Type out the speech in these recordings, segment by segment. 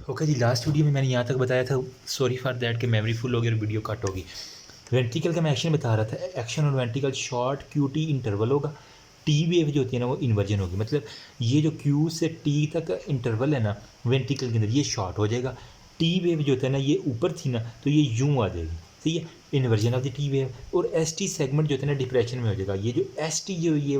Okay जी, last video में मैंने यहाँ तक बताया था, सॉरी फॉर दैट, कि मेमोरी फुल होगी और वीडियो कट होगी। वेंट्रिकल का मैं एक्शन बता रहा था, एक्शन और ventricle short Q T interval होगा, टी वेव जो होती है ना वो इन्वर्जन होगी। मतलब ये जो क्यू से टी तक इंटरवल है ना वेंट्रिकल के अंदर, ये शॉर्ट हो जाएगा। टी वेव जो होता है ना ये ऊपर थी ना तो ये यूँ आ जाएगी, सही है, inversion of the T wave. और एस टी सेगमेंट जो होता है ना डिप्रेशन में हो जाएगा। ये जो एस टी जो ये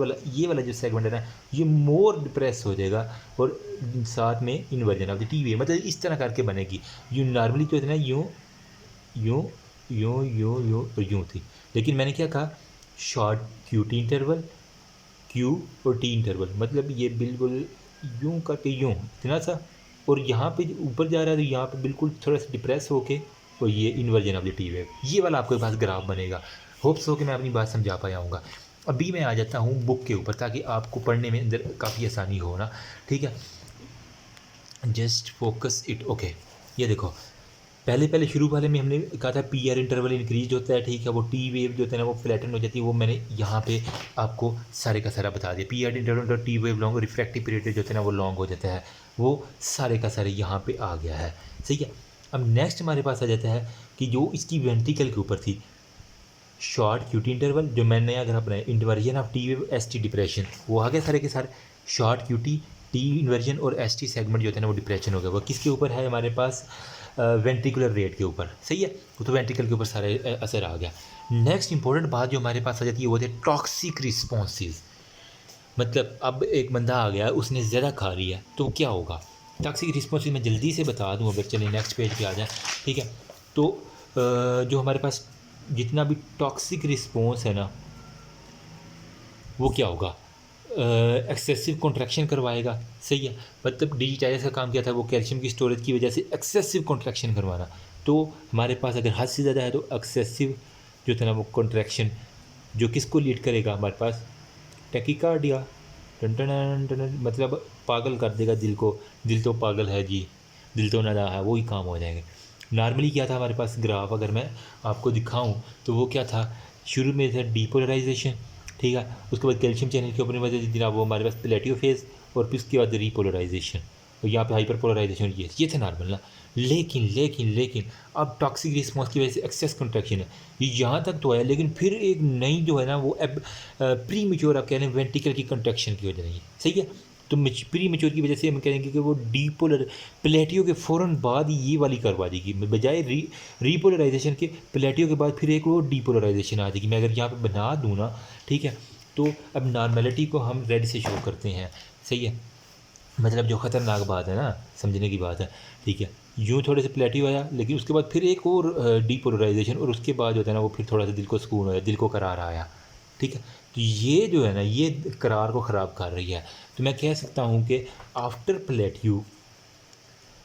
वाला जो सेगमेंट है ना ये मोर डिप्रेस हो जाएगा और साथ में inversion of the T wave. मतलब इस तरह करके बनेगी। यूँ नॉर्मली जो होता है ना यूँ यूँ यूँ यूँ यूँ और यूँ थी, लेकिन मैंने क्या कहा, short Q T interval, Q और टी इंटरवल। मतलब ये बिल्कुल यूँ करके यूँ इतना सा, और यहाँ पे ऊपर जा रहा है तो यहाँ पे बिल्कुल थोड़ा सा डिप्रेस होके, और ये inversion of the T wave. ये वाला आपके पास ग्राफ बनेगा। होप्स हो कि मैं अपनी बात समझा पाया हूँगा। अभी मैं आ जाता हूँ बुक के ऊपर, ताकि आपको पढ़ने में अंदर काफ़ी आसानी हो ना। ठीक है, जस्ट फोकस इट। ओके, ये देखो, पहले पहले शुरू वाले में हमने कहा था पी आर इंटरवल इंक्रीज होता है, ठीक है, वो टी वेव जो होता है ना वो फ्लैटन हो जाती है। वो मैंने यहाँ पे आपको सारे का सारा बता दिया। पी आर इंटरवल और T wave long, refractive period जो होता है ना वो लॉन्ग हो जाता है। वो सारे का सारे यहाँ पे आ गया है, सही है। अब नेक्स्ट हमारे पास आ जाता है कि जो इसकी वेंट्रिकल के ऊपर थी, शॉर्ट क्यूटी इंटरवल, जो मैंने अगर अपना inversion of T wave S T depression, वो आ गए सारे के सारे। शॉर्ट क्यूटी, टी इन्वर्जन और एस टी सेगमेंट जो होता है ना वो डिप्रेशन हो गया। वो किसके ऊपर है हमारे पास, वेंट्रिकुलर रेट के ऊपर, सही है। वो तो वेंट्रिकल के ऊपर सारे असर आ गया। नेक्स्ट इंपॉर्टेंट बात जो हमारे पास आ जाती है वो होती है टॉक्सिक रिस्पॉन्सेज। मतलब अब एक बंदा आ गया, उसने ज़्यादा खा लिया तो क्या होगा। टॉक्सिक रिस्पॉन्सेज मैं जल्दी से बता दूँ, अगर चलिए नेक्स्ट पेज पे आ जाए, ठीक है। तो जो हमारे पास जितना भी टॉक्सिक रिस्पॉन्स है ना वो क्या होगा, एक्सेसिव कॉन्ट्रैक्शन करवाएगा, सही है। मतलब डिजिटाइज का काम किया था वो कैल्शियम की स्टोरेज की वजह से एक्सेसिव कॉन्ट्रैक्शन करवाना। तो हमारे पास अगर हद से ज़्यादा है तो एक्सेसिव जो था ना वो कॉन्ट्रैक्शन, जो किसको लीड करेगा हमारे पास, टैकीकार्डिया, टन टन टन, मतलब पागल कर देगा दिल को। दिल तो पागल है जी, दिल तो नादा है, वही काम हो जाएंगे। नॉर्मली क्या था हमारे पास ग्राफ, अगर मैं आपको दिखाऊं तो वो क्या था, शुरू में था डीपोलराइजेशन, ठीक है। उसके बाद कैल्शियम चैनल के ऊपर वजह जनाब वो हमारे पास प्लेटियो फेज, और फिर उसके बाद रीपोलराइजेशन, और यहाँ पे हाइपर पोलराइजेशन, ये थे नॉर्मल ना। लेकिन लेकिन लेकिन अब टॉक्सिक रिस्पॉन्स की वजह से एक्सेस कंट्रैक्शन है, ये यहाँ तक तो है। लेकिन फिर एक नई जो है ना वो अब प्री मेच्योर, आप कह रहे हैं वेंट्रिकल की कंट्रैक्शन की वजह नहीं है, सही है। तो प्री मेच्योर की वजह से हम कहेंगे कि वो डीपोलर, प्लेटियो के फ़ौरन बाद ये वाली करवा देगी, बजाय रीपोलराइजेशन के प्लेटियो के बाद फिर एक वो डीपोलराइजेशन आ जाएगी। मैं अगर यहाँ पे बना दूँ ना, ठीक है, तो अब नॉर्मेलिटी को हम रेड से शो करते हैं, सही है। मतलब जो ख़तरनाक बात है ना, समझने की बात है, ठीक है। यूँ थोड़े से प्लेटिव आया, लेकिन उसके बाद फिर एक और डीपोलराइजेशन, और उसके बाद जो होता है ना वो फिर थोड़ा सा दिल को सुकून आया, दिल को करार आया, ठीक है। तो ये जो है ना ये करार को ख़राब कर रही है। तो मैं कह सकता हूँ कि आफ्टर प्लेट्यू,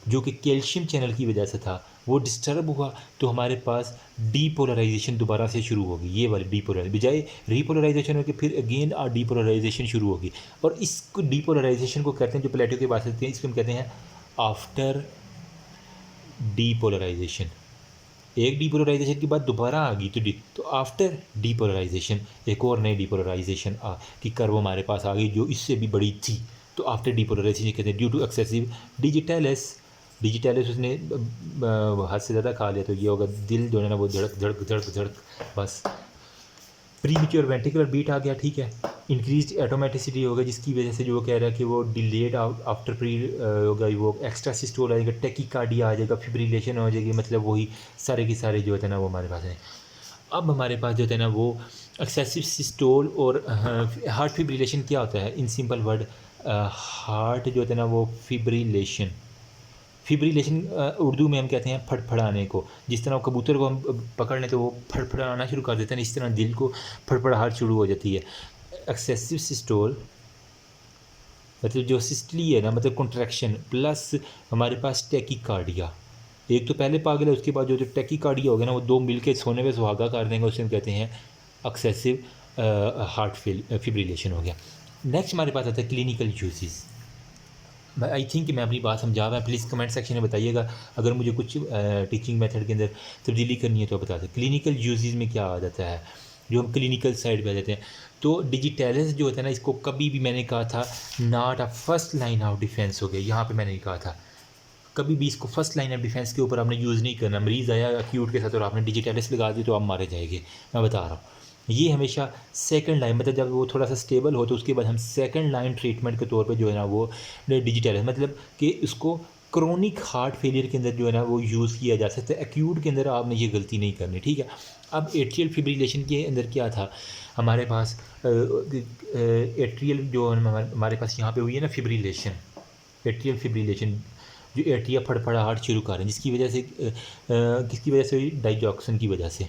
जो कि कैल्शियम चैनल की वजह से था, वो डिस्टर्ब हुआ, तो हमारे पास डीपोलराइजेशन दोबारा से शुरू होगी। ये वाली डीपोलराइजेशन बजाय रीपोलराइजेशन होगी, फिर अगेन डीपोलराइजेशन शुरू होगी। और इसको डीपोलराइजेशन को कहते हैं, जो प्लेटो की बात करते हैं, इसको हम कहते हैं आफ्टर डीपोलराइजेशन। एक डीपोलराइजेशन के बाद दोबारा आ गई तो आफ्टर डीपोलराइजेशन एक और नई डीपोलराइजेशन की कर्व हमारे पास आ गई, जो इससे भी बड़ी थी। तो आफ्टर डीपोलराइजेशन कहते हैं due to excessive digitalis. Digitalis उसने हद से ज़्यादा खा लिया, तो ये होगा दिल जो है ना वो धड़क धड़क धड़क धड़क, बस प्री मेच्योर वेंट्रिकुलर बीट आ गया, ठीक है। इंक्रीज ऑटोमेटिसिटी होगा, जिसकी वजह से जो वो कह रहा है कि वो डिलेड आफ्टर प्री होगा, वो एक्स्ट्रा सिस्टोल आएगा, टेकीकार्डिया आ जाएगा, फिब्रिलेशन हो जाएगी। मतलब वही सारे के सारे जो होते हैं ना वो हमारे पास है। अब हमारे पास जो होता है ना वो एक्सेसिव सिस्टोल और हार्ट फिब्रिलेशन क्या होता है, इन सिंपल वर्ड, हार्ट जो होता है ना वो फिब्रिलेशन, फिब्रिलेशन उर्दू में हम कहते हैं फड़फड़ाने को। जिस तरह कबूतर को हम पकड़ लें तो वो फड़फड़ाना शुरू कर देते हैं, इस तरह दिल को फड़फड़ाहट शुरू हो जाती है। एक्सेसिव सिस्टोल मतलब जो सिस्टली है ना, मतलब कॉन्ट्रैक्शन प्लस हमारे पास टैकीकार्डिया। एक तो पहले पागल है, उसके बाद जो टैकीकार्डिया हो गया ना वो दो मिल के सोने में सुहागा कर देंगे, उसे हम कहते हैं एक्सेसिव हार्ट फिब्रिलेशन हो गया। नेक्स्ट हमारे पास आता है क्लिनिकल यूजेस। आई थिंक कि मैं अपनी बात समझा हुआ है। प्लीज़ कमेंट सेक्शन में बताइएगा अगर मुझे कुछ टीचिंग मेथड के अंदर तब्दीली करनी है तो बता दें। क्लिनिकल यूजेस में क्या आ जाता है, जो हम क्लिनिकल साइड पे आ जाते हैं, तो डिजिटलिस जो होता है ना, इसको कभी भी मैंने कहा था not a first line of defence हो गया, यहाँ पे मैंने कहा था कभी भी इसको फर्स्ट लाइन ऑफ डिफेंस के ऊपर आपने यूज़ नहीं करना। मरीज़ आया एक्यूट के साथ और आपने डिजिटलिस लगा दी तो आप मारे जाएंगे, मैं बता रहा हूँ। ये हमेशा सेकंड लाइन, मतलब जब वो थोड़ा सा स्टेबल हो तो उसके बाद हम सेकंड लाइन ट्रीटमेंट के तौर पे जो है ना वो डिजिटलिस, मतलब कि उसको क्रोनिक हार्ट फेलियर के अंदर जो है ना वो यूज़ किया जा सकता है। एक्यूट के अंदर आपने ये गलती नहीं करनी, ठीक है। अब एट्रियल फिब्रिलेशन के अंदर क्या था हमारे पास, एट्रियल जो हमारे पास यहाँ पे हुई है ना फिब्रिलेशन, एट्रियल फिब्रिलेशन, जो एट्रिया फड़फड़ाहट शुरू कर रहे हैं जिसकी वजह से किसकी वजह से हुई, डाइजॉक्सन की वजह से,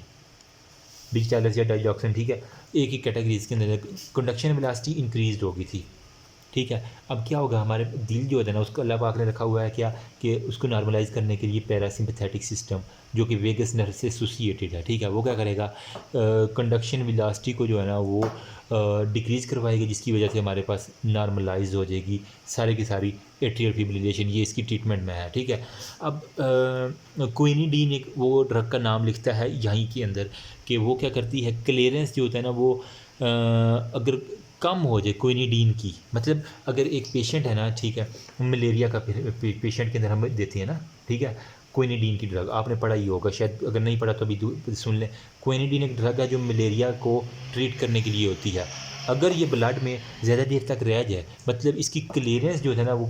डिजिटलिस या डाइजॉक्सन, ठीक है। एक ही कैटेगरीज के अंदर कंडक्शन वेलोसिटी इंक्रीज हो गई थी, ठीक है। अब क्या होगा, हमारे दिल जो है ना उसको अल्लाह पाक ने रखा हुआ है क्या, कि उसको नॉर्मलाइज करने के लिए पैरासिम्पैथेटिक सिस्टम जो कि वेगस नर्व से एसोसिएटेड है, ठीक है। वो क्या करेगा, कंडक्शन वेलोसिटी को जो है ना वो डिक्रीज़ करवाएगी, जिसकी वजह से हमारे पास नॉर्मलाइज हो जाएगी सारी की सारी एट्रियल फिब्रिलेशन। ये इसकी ट्रीटमेंट में है, ठीक है। अब क्विनिडीन एक वो ड्रग का नाम लिखता है यहीं के अंदर, कि वो क्या करती है, क्लियरेंस जो होता है ना वो अगर कम हो जाए क्विनिडीन की, मतलब अगर एक पेशेंट है ना, ठीक है, मलेरिया का पेशेंट के अंदर हम देते हैं ना, ठीक है, क्विनिडीन की ड्रग आपने पढ़ा ही होगा शायद, अगर नहीं पढ़ा तो अभी सुन लें। क्विनिडीन एक ड्रग है जो मलेरिया को ट्रीट करने के लिए होती है। अगर ये ब्लड में ज़्यादा देर तक रह जाए, मतलब इसकी क्लियरेंस जो है ना वो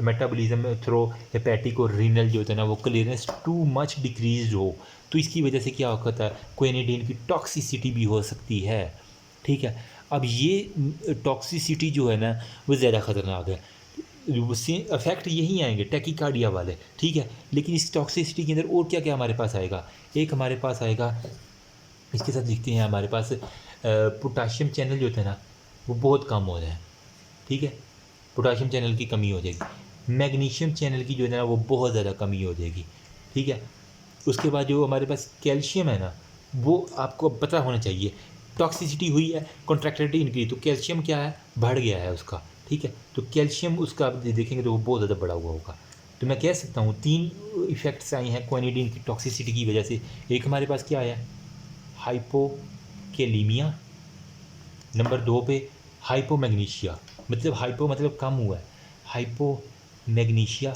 मेटाबॉलिज्म थ्रो हेपेटिक और रीनल जो होता है ना वो क्लियरेंस टू मच डिक्रीज हो, तो इसकी वजह से क्या होता है, क्विनिडीन की टॉक्सिसिटी भी हो सकती है, ठीक है। अब ये टॉक्सिसिटी जो है ना वो ज़्यादा ख़तरनाक है, उससे इफेक्ट यही आएंगे टैकीकार्डिया वाले, ठीक है। लेकिन इस टॉक्सिसिटी के अंदर और क्या क्या हमारे पास आएगा, एक हमारे पास आएगा, इसके साथ लिखते हैं हमारे पास पोटाशियम चैनल जो होता है ना वो बहुत कम हो जाए, ठीक है, पोटाशियम चैनल की कमी हो जाएगी। मैग्नीशियम चैनल की जो है ना वो बहुत ज़्यादा कमी हो जाएगी, ठीक है। उसके बाद जो हमारे पास कैल्शियम है ना वो आपको पता होना चाहिए, टॉक्सिसिटी हुई है, कॉन्ट्रैक्टिलिटी इंक्रीज, तो कैल्शियम क्या है, बढ़ गया है उसका, ठीक है। तो कैल्शियम उसका आप देखेंगे तो वो बहुत ज़्यादा बढ़ा हुआ होगा। तो मैं कह सकता हूँ 3 इफेक्ट्स आए हैं क्विनिडीन की टॉक्सिसिटी की वजह से। एक हमारे पास क्या आया, हाइपोकेलीमिया, नंबर 2 पे हाइपोमैग्नीशिया, मतलब हाइपो मतलब कम हुआ है, हाइपोमैग्नीशिया,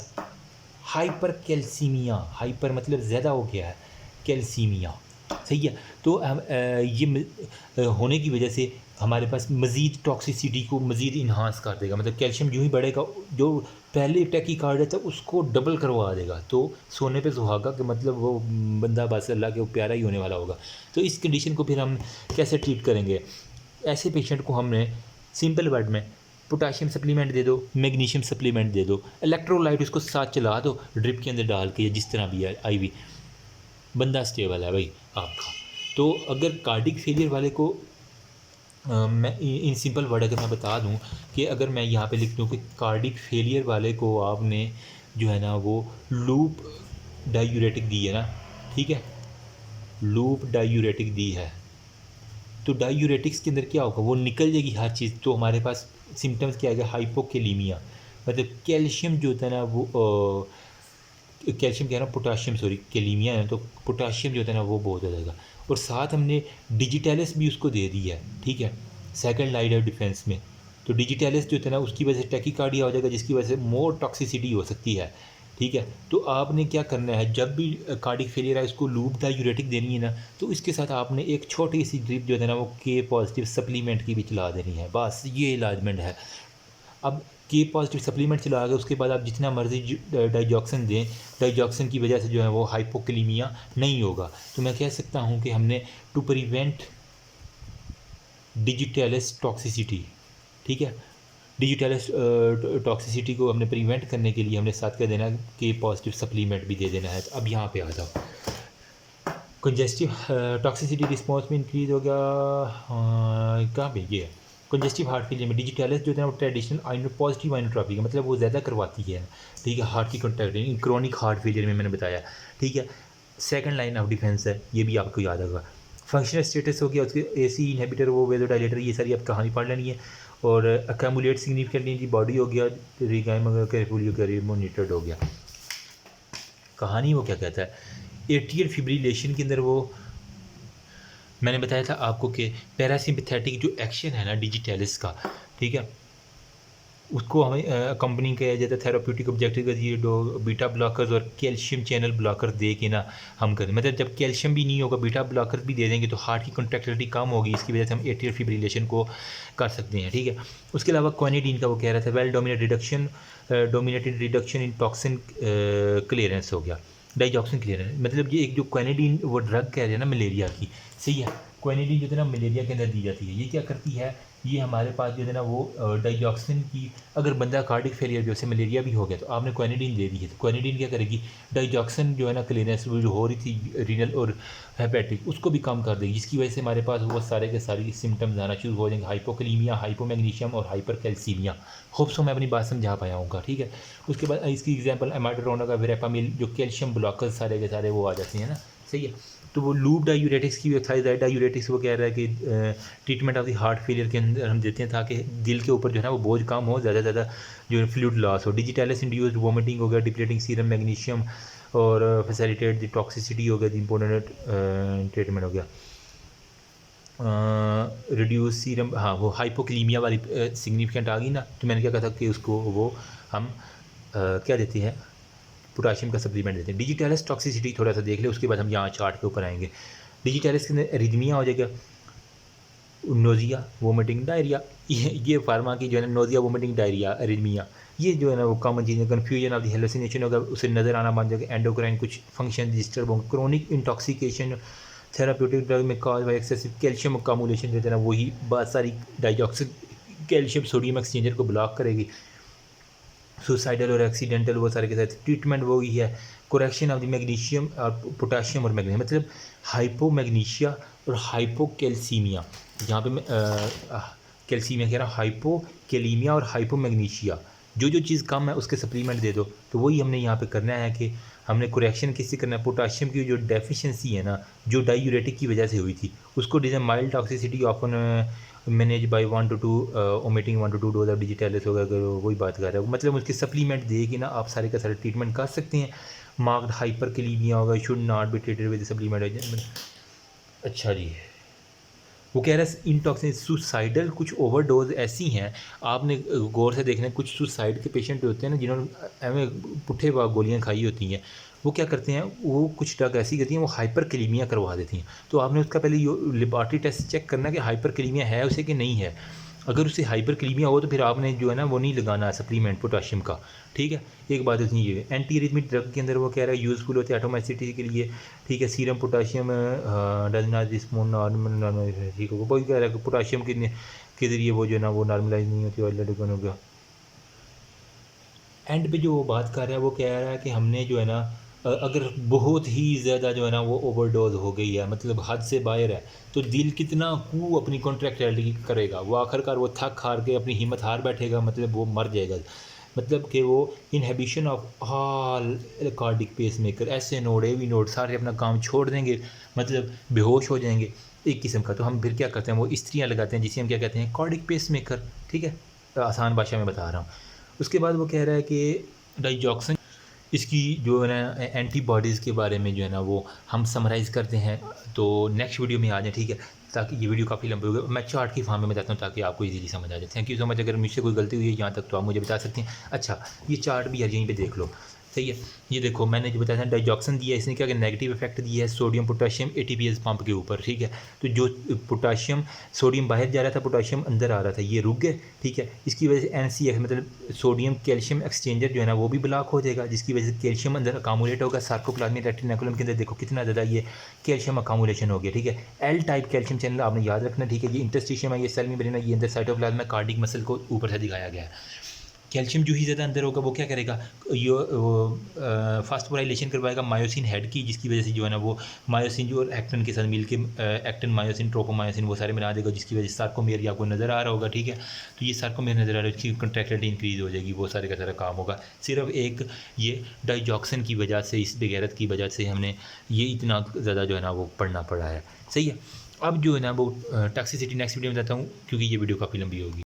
हाइपर कैल्सीमिया, हाइपर मतलब ज़्यादा हो गया है, कैल्सीमिया, सही है। तो हम होने की वजह से हमारे पास मज़ीद टॉक्सिसिटी को मज़ीद इन्हांस कर देगा, मतलब कैल्शियम यूँ ही बढ़ेगा, जो पहले टैकीकार्डिया था उसको डबल करवा देगा, तो सोने पे सुहागा कि मतलब वो बंदा बस अल्लाह के प्यारा ही होने वाला होगा। तो इस कंडीशन को फिर हम कैसे ट्रीट करेंगे, ऐसे पेशेंट को हमने सिंपल वर्ड में पोटाशियम सप्लीमेंट दे दो, मैग्नीशियम सप्लीमेंट दे दो, इलेक्ट्रोलाइट उसको साथ चला दो ड्रिप के अंदर डाल के, या जिस तरह भी है आईवी, बंदा स्टेबल है भाई आपका। तो अगर कार्डिक फेलियर वाले को मैं इन सिंपल वर्ड अगर मैं बता दूं कि अगर मैं यहाँ पे लिख दूं कि कार्डिक फेलियर वाले को आपने जो है ना वो लूप डायूरेटिक दी है ना, ठीक है, लूप डायूरेटिक दी है, तो डायूरेटिक्स के अंदर क्या होगा, वो निकल जाएगी हर चीज़। तो हमारे पास सिम्टम्स क्या आएगा, हाइपोकेलीमिया, मतलब कैल्शियम जो होता है ना वो कैल्शियम कह रहा हूँ, पोटाशियम सॉरी, कैलीमिया है तो पोटाशियम जो होता है ना वो बहुत हो जाएगा। और साथ हमने डिजिटलिस भी उसको दे दी है, ठीक है, सेकंड लाइन ऑफ डिफेंस में। तो डिजिटलिस जो होता है ना उसकी वजह से टैकीकार्डिया हो जाएगा, जिसकी वजह से मोर टॉक्सिसिटी हो सकती है, ठीक है। तो आपने क्या करना है, जब भी कार्डिक फेलियर है इसको लूप डायूरेटिक देनी है ना, तो इसके साथ आपने एक छोटी सी ड्रिप जो है ना वो के पॉजिटिव सप्लीमेंट की भी चला देनी है, बस ये इलाजमेंट है। अब के पॉजिटिव सप्लीमेंट चला गया, उसके बाद आप जितना मर्जी डाइजॉक्सन दें, डाइजॉक्सन की वजह से जो है वो हाइपोक्लीमिया नहीं होगा। तो मैं कह सकता हूँ कि हमने टू प्रिवेंट डिजिटलिस टॉक्सिसिटी, ठीक है, डिजिटलिस टॉक्सिसिटी को हमने प्रिवेंट करने के लिए हमने साथ क्या देना, के पॉजिटिव सप्लीमेंट भी दे देना है। तो अब यहाँ पे आ जाओ, कंजेस्टिव टॉक्सिसिटी रिस्पॉन्स में इंक्रीज हो गया, कहाँ पे ये है, कंजेस्टिव हार्ट फेलियर में डिजिटलिस जो है ना वो ट्रेडिशनल पॉजिटिव आइनोट्रॉपी का मतलब वो ज़्यादा करवाती है, ठीक है, हार्ट की कंट्रैक्शन क्रोनिक हार्ट फेलियर में मैंने बताया, ठीक है। सेकंड लाइन ऑफ डिफेंस है, ये भी आपको याद होगा। फंक्शनल स्टेटस हो गया उसके, एसी इनहिबिटर वो वेजोडाइलेटर, ये सारी आप कहानी पढ़ लेनी है। और अक्यूमुलेट सिग्निफिकेंटली बॉडी हो गया, रिगाइम केयरफुली मोनिटर्ड हो गया। कहानी वो क्या कहता है, एट्रियल फिब्रिलेशन के अंदर वो मैंने बताया था आपको कि पैरासिम्पैथेटिक जो एक्शन है ना डिजिटलिस का, ठीक है, उसको हमें कंपनी के जैसे थेराप्यूटिक ऑब्जेक्टिव ये बीटा ब्लॉकर्स और कैल्शियम चैनल ब्लॉकर दे के ना हम करें। मतलब जब कैल्शियम भी नहीं होगा, बीटा ब्लॉकर भी दे देंगे तो हार्ट की कॉन्ट्रैक्टिलिटी कम होगी, इसकी वजह से हम एट्रियल फिब्रिलेशन को कर सकते हैं, ठीक है। उसके अलावा क्वानिडीन का वो कह रहा था well dominated reduction in toxin clearance हो गया, डाइजॉक्सिन क्लियरेंस। मतलब ये एक जो क्वानिडीन वो ड्रग कह रहे हैं ना मलेरिया की, सही है। क्वानिडीन जो है ना मलेरिया के अंदर दी जाती है, ये क्या करती है, ये हमारे पास जो है ना वो डाइजॉक्सिन की, अगर बंदा कार्डिक फेलियर जैसे मलेरिया भी हो गया तो आपने क्वानिडीन दे दी है, तो क्वानिडीन क्या करेगी, डाइजॉक्सिन जो है ना क्लियरेंस जो हो रही थी रीनल और हेपेटिक उसको भी कम कर देगी, जिसकी वजह से हमारे पास वो सारे के सारी सिम्टम्स आना शुरू हो जाएंगे, हाइपोकलीमिया, हाइपोमैग्नीशियम और हाइपरकैल्सीमिया। होप सो मैं अपनी बात समझा पाया हूँ, ठीक है। उसके बाद इसकी एग्जांपल एमाइडोरोना का वेरेपामिल, जो कैल्शियम ब्लॉकर्स सारे के सारे वो आ जाते हैं ना, सही है। तो वो लूप डायूरेटिक्स की वेबसाइट डायूरेटिक्स वो कह रहा है कि treatment of the heart failure के अंदर हम देते हैं ताकि दिल के ऊपर जो है ना वो बोझ कम हो, ज़्यादा से ज़्यादा जो है फ्लूइड लॉस हो। डिजिटैलिस इंड्यूस्ड वोमिटिंग हो गया, डिप्लीटिंग सीरम मैग्नीशियम और फैसिलिटेट द टॉक्सिसिटी हो गया, द इम्पोर्टेंट ट्रीटमेंट हो गया। रिड्यूस सीरम, हाँ वो हाइपोक्लीमिया वाली सिग्निफिकेंट आ गई ना, तो मैंने क्या कहा था कि उसको वो हम क्या देते हैं, पोटाशियम का सप्लीमेंट देते हैं। डिजिटैलिस टॉक्सिसिटी थोड़ा सा देख ले, उसके बाद हम यहाँ चार्ट के ऊपर आएंगे। डिजिटैलिस के अंदर एरिथमिया हो जाएगा, नोज़िया वोमिटिंग डायरिया, ये फार्मा की जो है ना नोज़िया वोमिटिंग डायरिया एरिथमिया, ये जो है ना वो कॉमन चीज़ है। कन्फ्यूजन ऑफ द हेलुसिनेशन होगा, उसे नज़र आना बन जाएगा, एंडोक्राइन कुछ फंक्शन डिस्टर्ब होंगे, क्रोनिक इंटॉक्सिकेशन, थेराप्यूटिक ड्रग में cause by excessive calcium accumulation देते हैं ना, वही बहुत सारी डाइजॉक्सिन कैल्शियम सोडियम एक्सचेंजर को ब्लॉक करेगी। सुसाइडल और एक्सीडेंटल वो सारे के साथ ट्रीटमेंट वो ही है। कोरेक्शन ऑफ द मैग्नीशियम और पोटाशियम और मैग्नीशियम, मतलब हाइपोमैग्नीशिया और हाइपोकैल्सीमिया, यहाँ पे मैं कैल्सीमिया कह रहा हूँ, हाइपोकैलीमिया और हाइपोमैग्नीशिया, जो जो चीज़ कम है उसके सप्लीमेंट दे दो। तो वही हमने यहाँ पे करना है कि हमने कोरेक्शन किससे करना है, पोटाशियम की जो डेफिशिएंसी है ना, जो डायूरेटिक की वजह से हुई थी, उसको design mild toxicity often manage by 1 to 2 omitting 1 to 2 dose of digitalis होगा, अगर वही बात कर रहा है, मतलब उसके सप्लीमेंट दे कि ना आप सारे का सारे ट्रीटमेंट कर सकते हैं। मार्क्ड हाइपरकैलीमिया होगा, should not be treated with supplement. अच्छा जी, वो कह रहा है इंटॉक्सिन सुसाइडल कुछ ओवरडोज ऐसी हैं, आपने गौर से देखना, कुछ सुसाइड के पेशेंट होते हैं ना जिन्होंने हमें पुट्ठे गोलियाँ खाई होती हैं, वो क्या करते हैं, वो कुछ ड्रग ऐसी करती हैं वो हाइपरकैलीमिया करवा देती हैं। तो आपने उसका पहले लेबॉरेटरी टेस्ट चेक करना कि हाइपरकैलीमिया है उसे कि नहीं है। अगर उससे हाइपरकैलीमिया हो तो फिर आपने जो है ना वो नहीं लगाना है सप्लीमेंट पोटाशियम का, ठीक है। एक बात उसने ये एंटी एरिथमिक ड्रग के अंदर वो कह रहा है यूज़फुल होते हैं एटोमेसिटी के लिए, ठीक है। Serum potassium does not respond normal, ठीक है। वो कह रहा है कि पोटाशियम के ज़रिए वो जो है ना वो नॉर्मलाइज नहीं होती, ऑलरेडी हो गया। एंड पे जो वो बात कर रहा है वो कह रहा है कि हमने जो है ना अगर बहुत ही ज़्यादा जो है ना वो ओवरडोज हो गई है, मतलब हद से बाहर है, तो दिल कितना अपनी कॉन्ट्रैक्टिलिटी करेगा, वो आखिरकार वो थक हार के अपनी हिम्मत हार बैठेगा, मतलब वो मर जाएगा। मतलब कि वो inhibition of all cardiac pacemaker, ऐसे नोड ए वी नोड सारे अपना काम छोड़ देंगे, मतलब बेहोश हो जाएंगे एक किस्म का। तो हम फिर क्या करते हैं, वो स्त्रियाँ लगाते हैं जिसे हम क्या कहते हैं, कार्डिक पेस मेकर, ठीक है। आसान भाषा में बता रहा हूँ। उसके बाद वो कह रहा है कि डाइजॉक्सिन, इसकी जो है ना एंटीबॉडीज़ के बारे में जो है ना वो हम समराइज़ करते हैं, तो नेक्स्ट वीडियो में आ जाए, ठीक है। ताकि ये वीडियो काफ़ी लंबी हो गई, मैं चार्ट की फॉर्म में बताता हूँ ताकि आपको इजीली समझ आ जाए। Thank you so much. अगर मुझसे कोई गलती हुई है यहाँ तक तो आप मुझे बता सकते हैं। अच्छा, ये चार्ट भी यार यहीं पे देख लो, सही है। ये देखो मैंने जो बताया था डाइजॉक्सिन दिया है, इसने क्या कि नेगेटिव इफेक्ट दिया है सोडियम पोटाशियम एटीपीएस पंप के ऊपर, ठीक है। तो जो पोटाशियम सोडियम बाहर जा रहा था, पोटाशियम अंदर आ रहा था, ये रुक गए, ठीक है। इसकी वजह से एनसीएफ मतलब सोडियम कैल्शियम एक्सचेंजर जो है ना वो भी ब्लॉक हो जाएगा, जिसकी वजह से कैल्शियम अंदर अकामुलेट होगा। सार्कोप्लाज्मिक रेटिकुलम के अंदर देखो कितना ज़्यादा ये कैल्शियम अकामुलेशन हो गया, ठीक है। एल टाइप कैल्शियम चैनल आपने याद रखना, ठीक है। ये इंटरस्टिशियम है, ये सेल में बनेना, ये अंदर साइटोप्लाज्म कार्डिक मसल को ऊपर से दिखाया गया है। कैल्शियम जो ही ज़्यादा अंदर होगा वो क्या करेगा, फास्फोराइलेशन करवाएगा मायोसिन हेड की, जिसकी वजह से जो है ना वो मायोसिन जो एक्टिन के साथ मिल के एक्टिन मायोसिन ट्रोपोमायोसिन वो सारे बना देगा, जिसकी वजह से सार्कोमेयर या आपको नज़र आ रहा होगा, ठीक है। तो ये सार्कोमेयर नज़र आ रहा है, इसकी कॉन्ट्रैक्टिलिटी इंक्रीज़ हो जाएगी, वो सारे का सारा काम होगा। सिर्फ एक ये डाइजॉक्सिन की वजह से, इस बेगैरत की वजह से हमने ये इतना ज़्यादा जो है ना वो पढ़ना पड़ा है, सही है। अब जो है ना वो टॉक्सिसिटी नेक्स्ट वीडियो में बताता हूँ, क्योंकि ये वीडियो काफ़ी लंबी होगी।